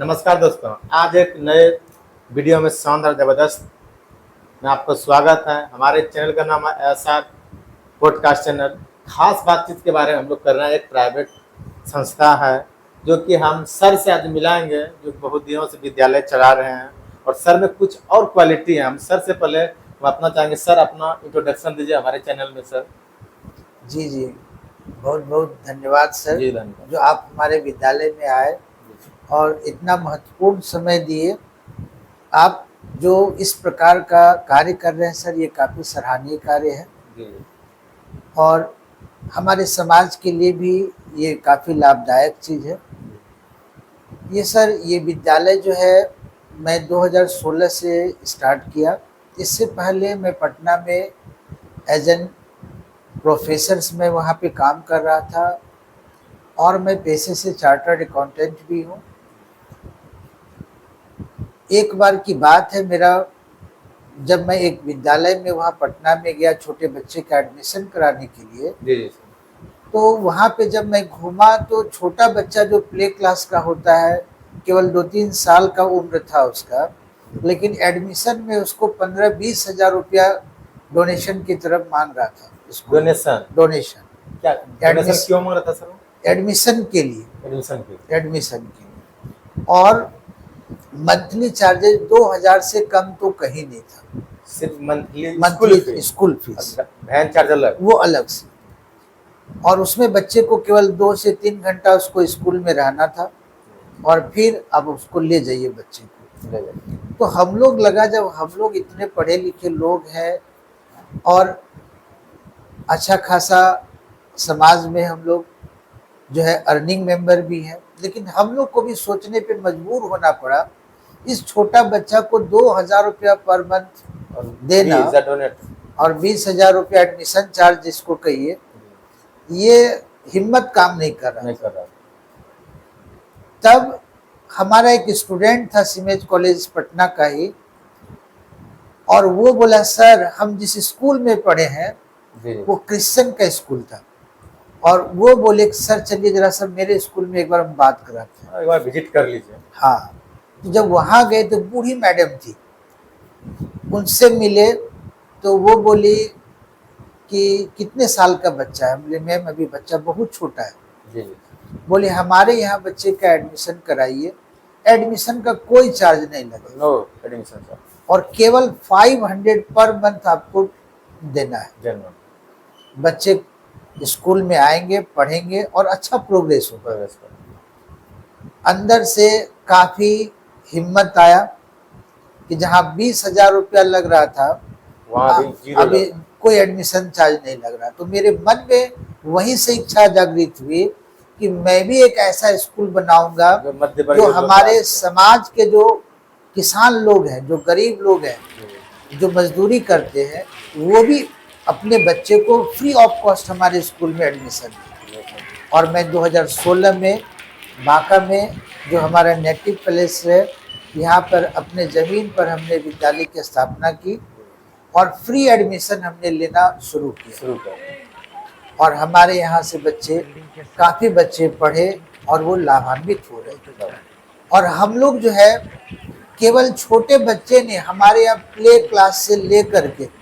नमस्कार दोस्तों, आज एक नए वीडियो में शानदार ज़बरदस्त में आपको स्वागत है। हमारे चैनल का नाम है एसआर पॉडकास्ट चैनल। खास बातचीत के बारे में हम लोग कर रहे हैं। एक प्राइवेट संस्था है जो कि हम सर से आज मिलाएंगे, जो बहुत दिनों से विद्यालय चला रहे हैं और सर में कुछ और क्वालिटी है। हम सर से पहले हम अपना चाहेंगे, सर अपना इंट्रोडक्शन दीजिए हमारे चैनल में। सर जी जी, बहुत बहुत धन्यवाद सर। जी धन्यवाद। जो आप हमारे विद्यालय में आए और इतना महत्वपूर्ण समय दिए। आप जो इस प्रकार का कार्य कर रहे हैं सर, ये काफ़ी सराहनीय कार्य है जी और हमारे समाज के लिए भी ये काफ़ी लाभदायक चीज़ है। ये सर, ये विद्यालय जो है मैं 2016 से स्टार्ट किया। इससे पहले मैं पटना में एज एन प्रोफेसर्स में वहाँ पे काम कर रहा था और मैं पेशे से चार्टर्ड अकाउंटेंट भी हूँ। एक बार की बात है, जब मैं एक विद्यालय में वहाँ पटना में गया छोटे बच्चे का एडमिशन कराने के लिए, जी तो वहाँ पे जब मैं घूमा तो छोटा बच्चा जो प्ले क्लास का होता है, केवल 2-3 साल का उम्र था उसका, लेकिन एडमिशन में उसको 15-20 हज़ार रुपया डोनेशन की तरफ मांग रहा था। डोनेशन क्या डोनेशन क्यों मांग रहा था सर? एडमिशन के लिए। एडमिशन के लिए और मंथली चार्जेस 2000 से कम तो कहीं नहीं था। सिर्फ monthly school fees, van charge अलग, वो अलग से। और उसमें बच्चे को केवल 2 से 3 घंटा उसको स्कूल में रहना था और फिर अब उसको ले जाइए बच्चे को। तो हम लोग लगा, जब हम लोग इतने पढ़े लिखे लोग हैं और अच्छा खासा समाज में हम लोग जो है अर्निंग मेंबर भी हैं, लेकिन हम लोग को भी सोचने पे मजबूर होना पड़ा। इस छोटा बच्चा को 2000 रुपया पर मंथ देना और 20,000 रुपया एडमिशन चार्ज जिसको कहिए, ये हिम्मत काम नहीं कर रहा। तब हमारा एक स्टूडेंट था सीमेज कॉलेज पटना का ही, और वो बोला, सर हम जिस स्कूल में पढ़े हैं वो क्रिश्चियन का स्कूल था, और वो बोले सर चलिए जरा सर मेरे स्कूल में एक बार हम बात कराते हैं, एक बार विजिट कर लीजिए। हाँ, तो जब वहाँ गए तो बूढ़ी मैडम थी, उनसे मिले तो वो बोली कि कितने साल का बच्चा है? बोले मैम अभी बच्चा बहुत छोटा है। जी। बोले हमारे यहाँ बच्चे का एडमिशन कराइए, एडमिशन का कोई चार्ज नहीं लगेगा। नो एडमिशन चार्ज, और केवल 500 पर मंथ आपको देना है। बच्चे स्कूल में आएंगे, पढ़ेंगे और अच्छा प्रोग्रेस होगा। अंदर से काफ़ी हिम्मत आया कि जहाँ 20,000 रुपया लग रहा था वहाँ अभी कोई एडमिशन चार्ज नहीं लग रहा। तो मेरे मन में वहीं से इच्छा जागृत हुई कि मैं भी एक ऐसा स्कूल बनाऊंगा जो हमारे समाज के जो किसान लोग हैं, जो गरीब लोग हैं, जो मजदूरी करते हैं, वो भी अपने बच्चे को फ्री ऑफ कॉस्ट हमारे स्कूल में एडमिशन दिया। और मैं 2016 में बांका में जो हमारा नेटिव प्लेस है, यहाँ पर अपने ज़मीन पर हमने विद्यालय की स्थापना की और फ्री एडमिशन हमने लेना शुरू किया। और हमारे यहाँ से बच्चे, काफ़ी बच्चे पढ़े और वो लाभान्वित हो रहे थे। और हम लोग जो है केवल छोटे बच्चे नहीं, हमारे यहाँ प्ले क्लास से लेकर के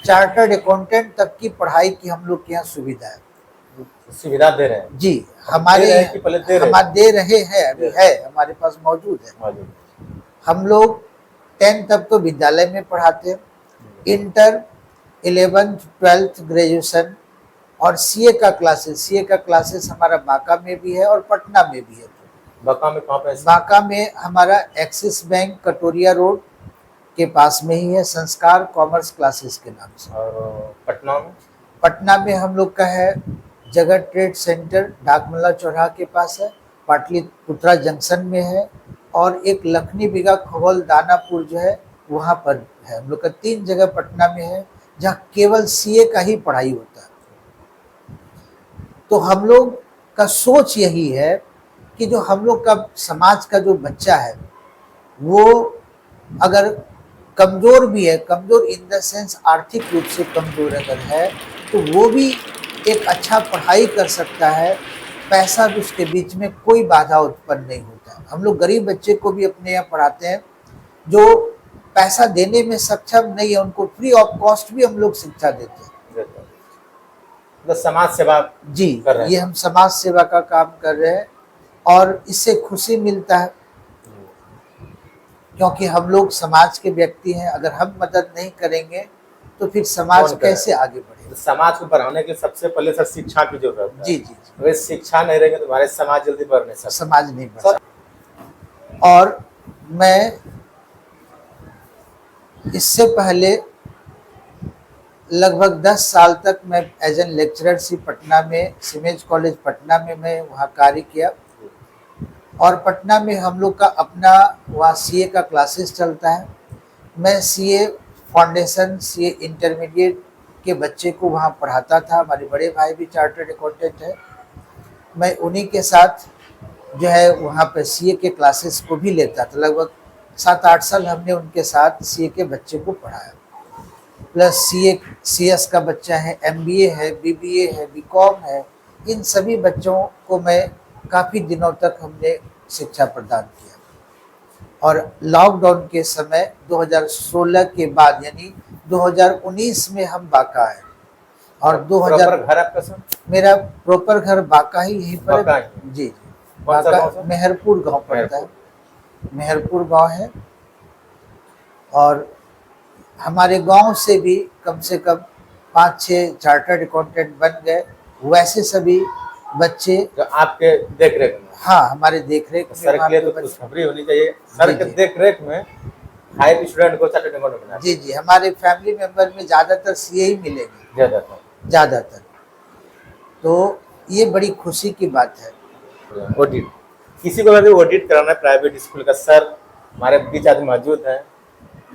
चार्टर्ड अकाउंटेंट तक की पढ़ाई की हम लोग के यहाँ सुविधा दे रहे हैं। जी, हमारे दे रहे हैं, अभी है हमारे पास मौजूद है। हम लोग 10 तक तो विद्यालय में पढ़ाते हैं, इंटर, 11th, 12th, ग्रेजुएशन और सीए का क्लासेस हमारा बांका में भी है और पटना में भी है। बांका में कहाँ पे? बांका में हमारा एक्सिस बैंक कटोरिया रोड के पास में ही है, संस्कार कॉमर्स क्लासेस के नाम से। और पटना में हम लोग का है जगत ट्रेड सेंटर, डाकमला चौराहा के पास है, पाटलिपुत्रा जंक्शन में है, और एक लखनी बिगा खवल दानापुर जो है वहाँ पर है। हम लोग का 3 जगह पटना में है जहाँ केवल सीए का ही पढ़ाई होता है। तो हम लोग का सोच यही है कि जो हम लोग का समाज का जो बच्चा है वो अगर कमज़ोर भी है, कमज़ोर इन द सेंस आर्थिक रूप से कमज़ोर अगर है, तो वो भी एक अच्छा पढ़ाई कर सकता है, पैसा भी उसके बीच में कोई बाधा उत्पन्न नहीं होती। होता है। हम लोग गरीब बच्चे को भी अपने यहाँ पढ़ाते हैं, जो पैसा देने में सक्षम नहीं है उनको फ्री ऑफ कॉस्ट भी हम लोग शिक्षा देते हैं। मतलब समाज सेवा जी, कर रहे हैं। ये हम समाज सेवा का काम कर रहे हैं और इससे खुशी मिलता है, क्योंकि हम लोग समाज के व्यक्ति हैं। अगर हम मदद नहीं करेंगे तो फिर समाज कैसे आगे बढ़ेगा। तो समाज को बढ़ाने के सबसे पहले सर शिक्षा की जरूरत है। जी जी जी, अगर शिक्षा नहीं रहेगी तो हमारे समाज जल्दी बढ़ नहीं सकता। समाज नहीं बढ़ सकता। और मैं इससे पहले लगभग 10 साल तक मैं एज एन लेक्चरर पटना में, सिमेज कॉलेज पटना में मैं वहाँ कार्य किया। और पटना में हम लोग का अपना वहाँ सीए का क्लासेस चलता है। मैं सीए फाउंडेशन, सीए इंटरमीडिएट के बच्चे को वहाँ पढ़ाता था। हमारे बड़े भाई भी चार्टर्ड अकाउंटेंट है। मैं उन्हीं के साथ जो है वहाँ पे सीए के क्लासेस को भी लेता था। लगभग 7-8 साल हमने उनके साथ सीए के बच्चे को पढ़ाया। प्लस सीए सीएस का बच्चा है, एमबीए है, बीबीए है, बीकॉम है, इन सभी बच्चों को मैं काफ़ी दिनों तक हमने शिक्षा प्रदान किया। और लॉकडाउन के समय 2016 के बाद यानी 2019 में हम बांका आए। और 2000 घर आपका सर? मेरा प्रॉपर घर बांका ही यहीं पर है। जी, बांका मेहरपुर गांव पड़ता है, मेहरपुर गांव है। और हमारे गांव से भी कम से कम 5-6 चार्टर्ड अकाउंटेंट बन गए। वैसे सभी बच्चे जो आपके देख रेख में? हाँ, हमारे देख रेख में। सर के लिए तो खुशखबरी होनी चाहिए। सर के देख रेख में 5 स्टूडेंट को चार्टर्ड अकाउंटेंट बना। जी जी, हमारे फैमिली मेंबर में ज़्यादातर सीए ही मिलेंगे, ज़्यादातर। तो ये बड़ी खुशी की बात है। ऑडिट, किसी को अगर ऑडिट कराना है प्राइवेट स्कूल का, सर हमारे बीच आज मौजूद है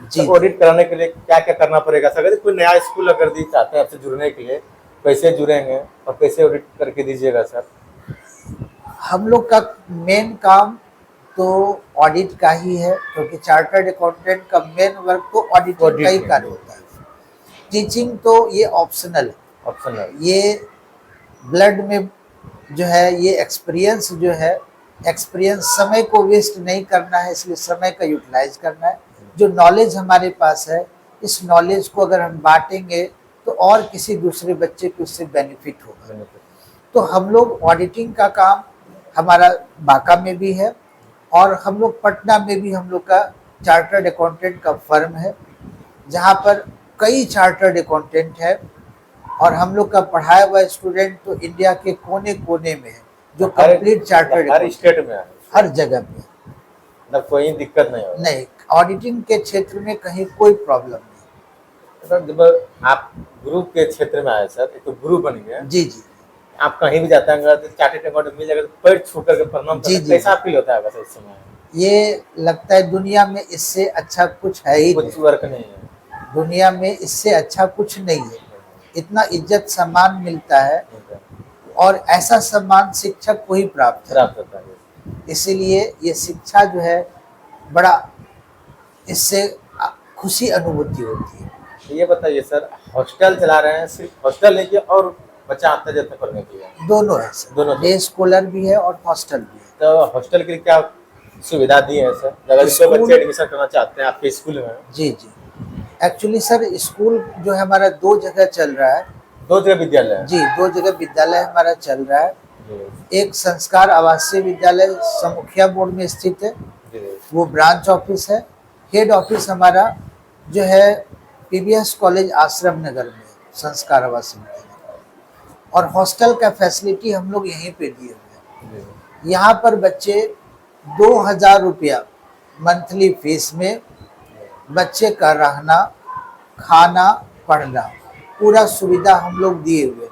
जी। तो ऑडिट कराने के लिए क्या क्या करना पड़ेगा सर? अगर कोई नया स्कूल अगर दी चाहते हैं आपसे जुड़ने के लिए, कैसे जुड़ेंगे और कैसे ऑडिट करके दीजिएगा सर? हम लोग का मेन काम तो ऑडिट का ही है, क्योंकि चार्टर्ड अकाउंटेंट का मेन वर्क तो ऑडिटिंग का ही कार्य होता है। टीचिंग तो ये ऑप्शनल है। ये ब्लड में जो है, ये एक्सपीरियंस जो है, एक्सपीरियंस समय को वेस्ट नहीं करना है, इसलिए समय का यूटिलाइज करना है। जो नॉलेज हमारे पास है, इस नॉलेज को अगर हम बांटेंगे तो और किसी दूसरे बच्चे को इससे बेनिफिट होगा। तो हम लोग ऑडिटिंग का काम हमारा बांका में भी है, और हम लोग पटना में भी हम लोग का चार्टर्ड अकाउंटेंट का फर्म है, जहाँ पर कई चार्टर्ड अकाउंटेंट है। और हम लोग का पढ़ाया हुआ स्टूडेंट तो इंडिया के कोने कोने में है, जो कंप्लीट चार्टर्ड, हर स्टेट में है, हर जगह पे, मतलब कोई दिक्कत नहीं होगी। नहीं, ऑडिटिंग के क्षेत्र में कहीं कोई प्रॉब्लम नहीं। सर जब आप गुरु के क्षेत्र में आए सर, एक तो गुरु बन गए। जी जी, आप कहीं भी जाते हैं तो चार्टर्ड अकाउंटेंट मिल जाएगा तो पैर छू करके प्रणाम करते हैं, कैसा फील होता है सर इस समय? ये लगता है दुनिया में इससे अच्छा कुछ है ही कुछ वर्क नहीं है, दुनिया में इससे अच्छा कुछ नहीं है। इतना इज्जत सम्मान मिलता है, और ऐसा सम्मान शिक्षक को ही प्राप्त होता है। इसीलिए ये शिक्षा जो है, बड़ा इससे खुशी अनुभूति होती है। ये बताइए सर, हॉस्टल चला रहे हैं, सिर्फ हॉस्टल नहीं कि और बच्चा आता जाता पढ़ने के लिए? दोनों है सर, दोनों, डे स्कॉलर भी है और हॉस्टल भी है। तो हॉस्टल के लिए क्या सुविधा दी है सर, अगर कोई बच्चे एडमिशन करना चाहते हैं आपके स्कूल में? जी जी, एक्चुअली सर स्कूल जो है हमारा 2 जगह चल रहा है। 2 जगह विद्यालय है? जी, 2 जगह विद्यालय हमारा चल रहा है। एक संस्कार आवासीय विद्यालय समुखिया मोड़ में स्थित है, वो ब्रांच ऑफिस है। हेड ऑफिस हमारा जो है पीबीएस कॉलेज आश्रम नगर में, संस्कार आवासीय विद्यालय। और हॉस्टल का फैसिलिटी हम लोग यहीं पे दिए हुए हैं। यहाँ पर बच्चे 2000 रुपया मंथली फीस में बच्चे का रहना, खाना, पढ़ना, पूरा सुविधा हम लोग दिए हुए,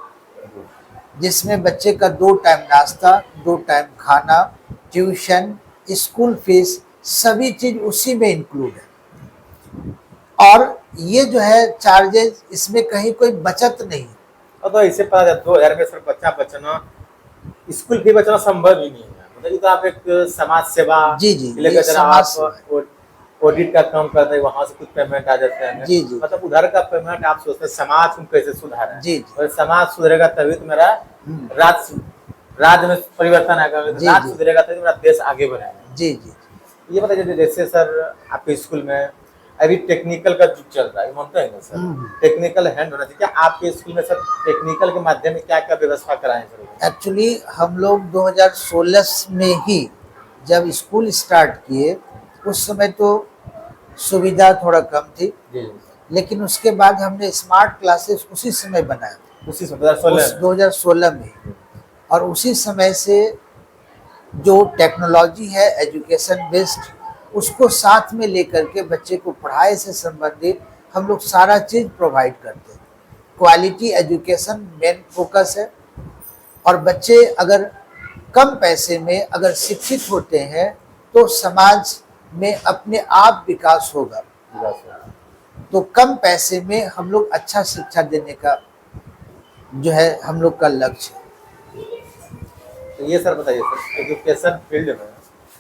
जिसमें बच्चे का 2 टाइम नाश्ता, 2 टाइम खाना, ट्यूशन, स्कूल फीस, सभी चीज उसी में इंक्लूड है। और ये जो है चार्जेस, इसमें कहीं कोई बचत नहीं है। तो इससे पता चला 2000 में सर बच्चा बचना, स्कूल फी बचना संभव ही नहीं है। मतलब ये तो आप एक समाज सेवा जी जी, ऑडिट का काम करते हैं, वहाँ से कुछ पेमेंट आ जाते हैं। जी जी, मतलब उधर का पेमेंट आप सोचते हैं समाज को कैसे सुधारें? जी, और समाज सुधरेगा तभी तो मेरा राज्य में परिवर्तन आएगा, राज्य सुधरेगा तभी मेरा देश आगे बढ़ेगा। जी जी। ये बताइए जैसे सर आपके स्कूल में अभी टेक्निकल का युग चल रहा है, मानते हैं ना सर, टेक्निकल हैंड होना चाहिए, क्या आपके स्कूल में सर टेक्निकल के माध्यम में क्या क्या व्यवस्था कराएं सर? एक्चुअली हम लोग 2016 में ही जब स्कूल स्टार्ट किए, उस समय तो सुविधा थोड़ा कम थी, जी लेकिन उसके बाद हमने स्मार्ट क्लासेस उसी समय बनाया, उसी 2016 2016 में। और उसी समय से जो टेक्नोलॉजी है एजुकेशन बेस्ड, उसको साथ में लेकर के बच्चे को पढ़ाई से संबंधित हम लोग सारा चीज़ प्रोवाइड करते हैं। क्वालिटी एजुकेशन मेन फोकस है, और बच्चे अगर कम पैसे में अगर शिक्षित होते हैं तो समाज में अपने आप विकास होगा। तो कम पैसे में हम लोग अच्छा शिक्षा देने का जो है हम लोग का लक्ष्य है। तो ये सर बताइए सर, एजुकेशन फील्ड में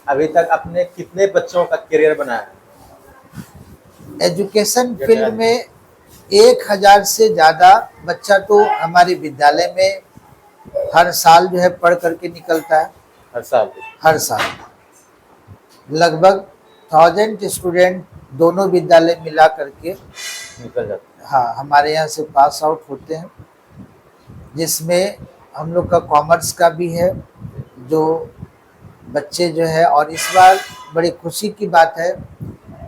अभी तक आपने कितने बच्चों का करियर बनाया है? एजुकेशन फील्ड में 1000 से ज़्यादा बच्चा तो हमारे विद्यालय में हर साल जो है पढ़ करके निकलता है। हर साल लगभग 1000 स्टूडेंट दोनों विद्यालय मिला करके निकल जाते हैं। हाँ, हमारे यहाँ से पास आउट होते हैं, जिसमें हम लोग का कॉमर्स का भी है जो बच्चे जो है। और इस बार बड़ी खुशी की बात है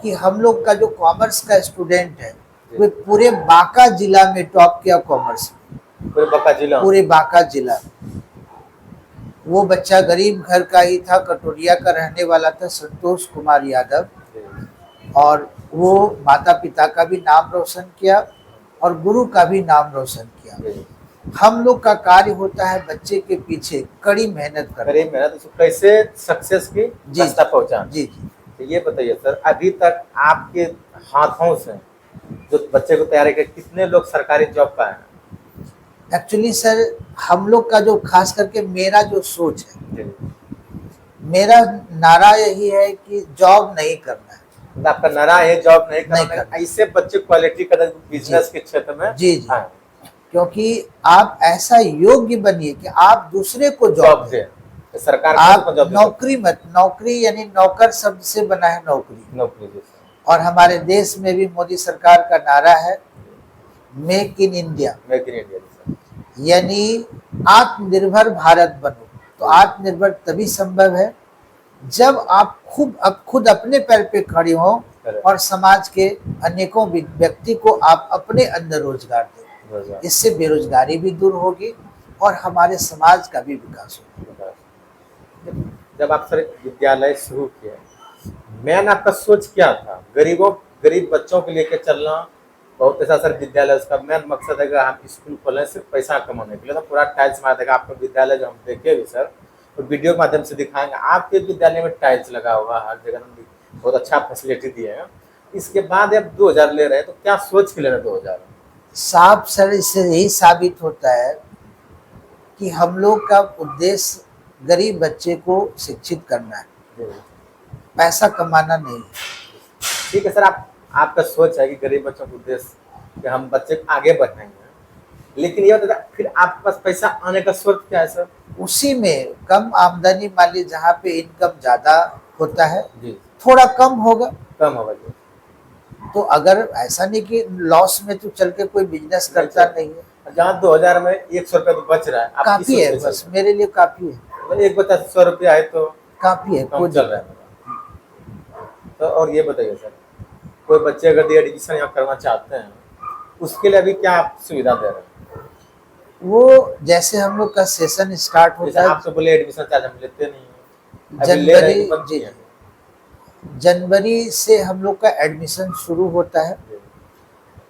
कि हम लोग का जो कॉमर्स का स्टूडेंट है वो पूरे बांका जिला में टॉप किया कॉमर्स में। पूरे बांका जिला। वो बच्चा गरीब घर का ही था, कटोरिया का रहने वाला था, संतोष कुमार यादव, और वो माता पिता का भी नाम रोशन किया और गुरु का भी नाम रोशन किया। हम लोग का कार्य होता है बच्चे के पीछे कड़ी मेहनत करना, कैसे सक्सेस की रास्ता पहुंचा। जी जी। तो ये बताइए सर, अभी तक आपके हाथों से जो बच्चे को तैयार किया, कितने लोग सरकारी जॉब पाए हैं? एक्चुअली सर हम लोग का जो खास करके मेरा जो सोच है, मेरा नारा यही है कि जॉब नहीं करना है। आपका नारा है जॉब नहीं करना। ऐसे बच्चे क्वालिटी का बिजनेस के क्षेत्र में जी जी, क्योंकि आप ऐसा योग्य बनिए कि आप दूसरे को जॉब दें। सरकार आप नौकरी मत, नौकरी यानी नौकर शब्द से बना है नौकरी। और हमारे देश में भी मोदी सरकार का नारा है मेक इन इंडिया, यानी आत्मनिर्भर भारत बनो। तो आत्मनिर्भर तभी संभव है जब आप खुद अपने पैर पे खड़े हों और समाज के अनेकों व्यक्ति को आप अपने अंदर रोजगार दें। इससे बेरोजगारी भी दूर होगी और हमारे समाज का भी विकास होगा। जब आप सर विद्यालय शुरू किए, मेन आपका सोच क्या था? गरीब बच्चों को लेकर चलना बहुत ऐसा सर विद्यालय, उसका मेन मकसद है कि हम स्कूल खोलें सिर्फ पैसा कमाने के लिए, तो पूरा टाइल्स मार देगा। आपका विद्यालय जो हम देखे भी सर, तो वीडियो के माध्यम से दिखाएंगे, आपके विद्यालय में टाइल्स लगा हुआ, हर जगह बहुत अच्छा फैसिलिटी दिए हैं। इसके बाद आप 2000 ले रहे हैं, तो क्या सोच के ले रहे हैं 2000? साफ सर इससे यही साबित होता है कि हम लोग का उद्देश्य गरीब बच्चे को शिक्षित करना है, पैसा कमाना नहीं। ठीक है सर, आपका सोच है कि गरीब बच्चों का उद्देश्य कि हम बच्चे आगे बढ़ाएंगे, लेकिन ये बताइए फिर आपके पास पैसा आने का स्रोत क्या है सर? उसी में कम आमदनी मान ली, जहाँ पे इनकम ज्यादा होता है जी, थोड़ा कम होगा जी। तो अगर ऐसा नहीं कि लॉस में तो चल के कोई बिजनेस करता नहीं है। जहाँ 2000 में 100 रुपया तो बच रहा है, काफी है, बस मेरे लिए काफी है। एक बच्चा 100 रुपया है तो काफी है, कम चल रहा है। तो और ये बताइए सर, कोई बच्चे अगर एडमिशन यहाँ करना चाहते हैं, उसके लिए अभी क्या आप सुविधा दे रहे हैं? वो जैसे हम लोग का सेशन स्टार्ट होता है, आप तो बोले एडमिशन चार्ज हम लेते नहीं है। जनवरी से हम लोग का एडमिशन शुरू होता है।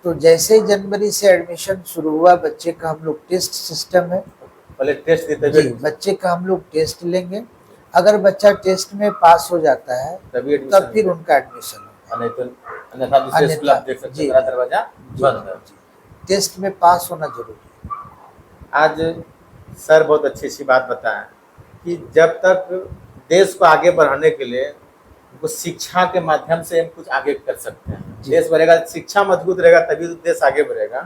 तो जैसे ही जनवरी से एडमिशन शुरू हुआ, बच्चे का हम लोग टेस्ट सिस्टम है, पहले टेस्ट देते हैं, बच्चे का हम लोग टेस्ट लेंगे। अगर बच्चा टेस्ट में पास हो जाता है तब फिर उनका एडमिशन होगा। टेस्ट में पास होना जरूरी है। आज सर बहुत अच्छी बात बताया कि जब तक देश को आगे बढ़ाने के लिए वो शिक्षा के माध्यम से हम कुछ आगे कर सकते हैं। देश बढ़ेगा, शिक्षा मजबूत रहेगा तभी तो देश आगे बढ़ेगा।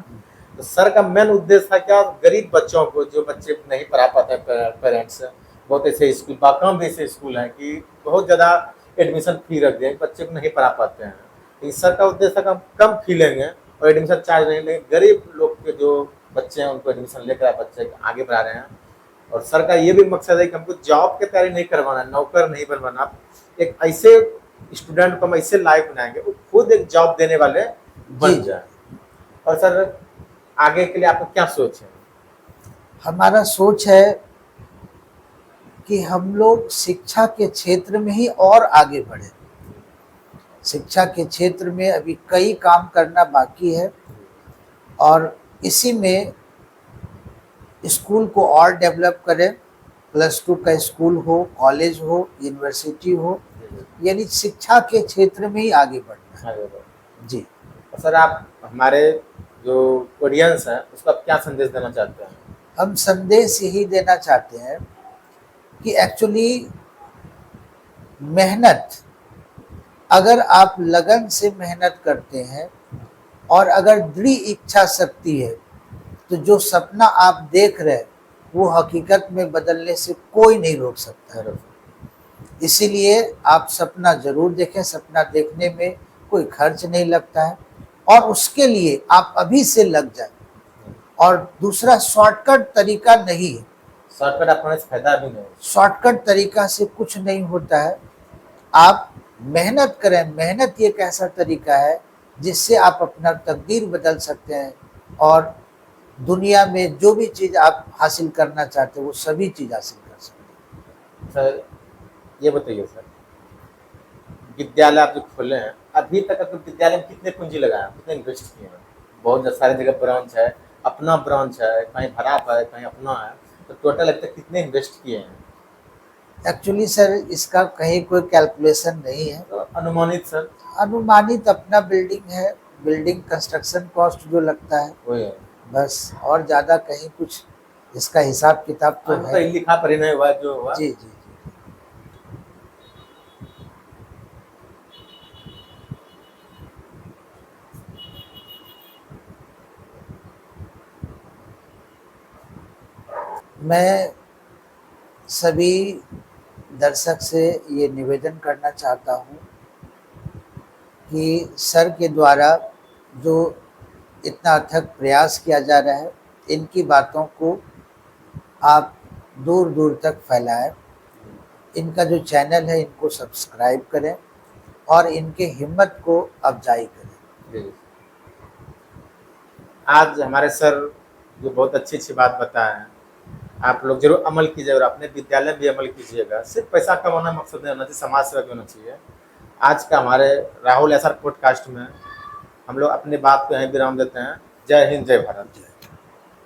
तो सर का मेन उद्देश्य था क्या, गरीब बच्चों को, जो बच्चे नहीं पढ़ा पाते पेरेंट्स, बहुत ऐसे स्कूल, बाकाम भी ऐसे स्कूल हैं कि बहुत ज़्यादा एडमिशन फी रख दिए, बच्चे को नहीं पढ़ा पाते हैं। इस सर का उद्देश्य कम कम फी लेंगे और एडमिशन चार्ज नहीं लेंगे, गरीब लोग के जो बच्चे हैं उनको एडमिशन लेकर बच्चे आगे बढ़ा रहे हैं। और सर का ये भी मकसद है कि हमको जॉब की तैयारी नहीं करवाना, नौकर नहीं बनवाना, एक ऐसे स्टूडेंट को हम ऐसे लाइफ बनाएंगे वो खुद एक जॉब देने वाले बन जाए। और सर आगे के लिए आपका क्या सोच है? हमारा सोच है कि हम लोग शिक्षा के क्षेत्र में ही और आगे बढ़े। शिक्षा के क्षेत्र में अभी कई काम करना बाकी है और इसी में स्कूल को और डेवलप करें। +2 का स्कूल हो, कॉलेज हो, यूनिवर्सिटी हो, यानी शिक्षा के क्षेत्र में ही आगे बढ़ना है जी। तो सर आप हमारे जो ऑडियंस है उसको आप क्या संदेश देना चाहते हैं? हम संदेश यही देना चाहते हैं कि एक्चुअली मेहनत, अगर आप लगन से मेहनत करते हैं और अगर दृढ़ इच्छा शक्ति है तो जो सपना आप देख रहे हैं वो हकीकत में बदलने से कोई नहीं रोक सकता है। इसीलिए आप सपना जरूर देखें। सपना देखने में कोई खर्च नहीं लगता है और उसके लिए आप अभी से लग जाए। और दूसरा, शॉर्टकट तरीका नहीं है। शॉर्टकट अपने से फायदा भी नहीं, शॉर्टकट तरीका से कुछ नहीं होता है। आप मेहनत करें। मेहनत एक ऐसा तरीका है जिससे आप अपना तकदीर बदल सकते हैं और दुनिया में जो भी चीज़ आप हासिल करना चाहते हैं वो सभी चीज़ हासिल कर सकते हैं। सर ये बताइए सर, विद्यालय आप जो खोले हैं अभी तक आपके विद्यालय में कितने पूंजी लगाए, कितने इन्वेस्ट किए हैं? बहुत सारी जगह ब्रांच है, अपना ब्रांच है, कहीं भराप है, कहीं अपना है, तो टोटल अब तक कितने इन्वेस्ट किए हैं? एक्चुअली सर इसका कहीं कोई कैलकुलेशन नहीं है। तो अनुमानित सर? अनुमानित अपना बिल्डिंग है, बिल्डिंग कंस्ट्रक्शन कॉस्ट जो लगता है वही है बस, और ज़्यादा कहीं कुछ इसका हिसाब किताब तो है लिखा पढ़ी नहीं हुआ जो हुआ। जी जी। मैं सभी दर्शक से ये निवेदन करना चाहता हूँ कि सर के द्वारा जो इतना अथक प्रयास किया जा रहा है, इनकी बातों को आप दूर दूर तक फैलाएं। इनका जो चैनल है इनको सब्सक्राइब करें और इनके हिम्मत को अफजाई करें। आज हमारे सर जो बहुत अच्छी अच्छी बात बताए हैं, आप लोग जरूर अमल कीजिएगा और अपने विद्यालय में भी अमल कीजिएगा। सिर्फ पैसा कमाना मकसद नहीं होना चाहिए, समाज सेवा भी होना चाहिए। आज का हमारे राहुल SR पॉडकास्ट में हम लोग अपनी बात को यहीं विराम देते हैं। जय हिंद, जय भारत।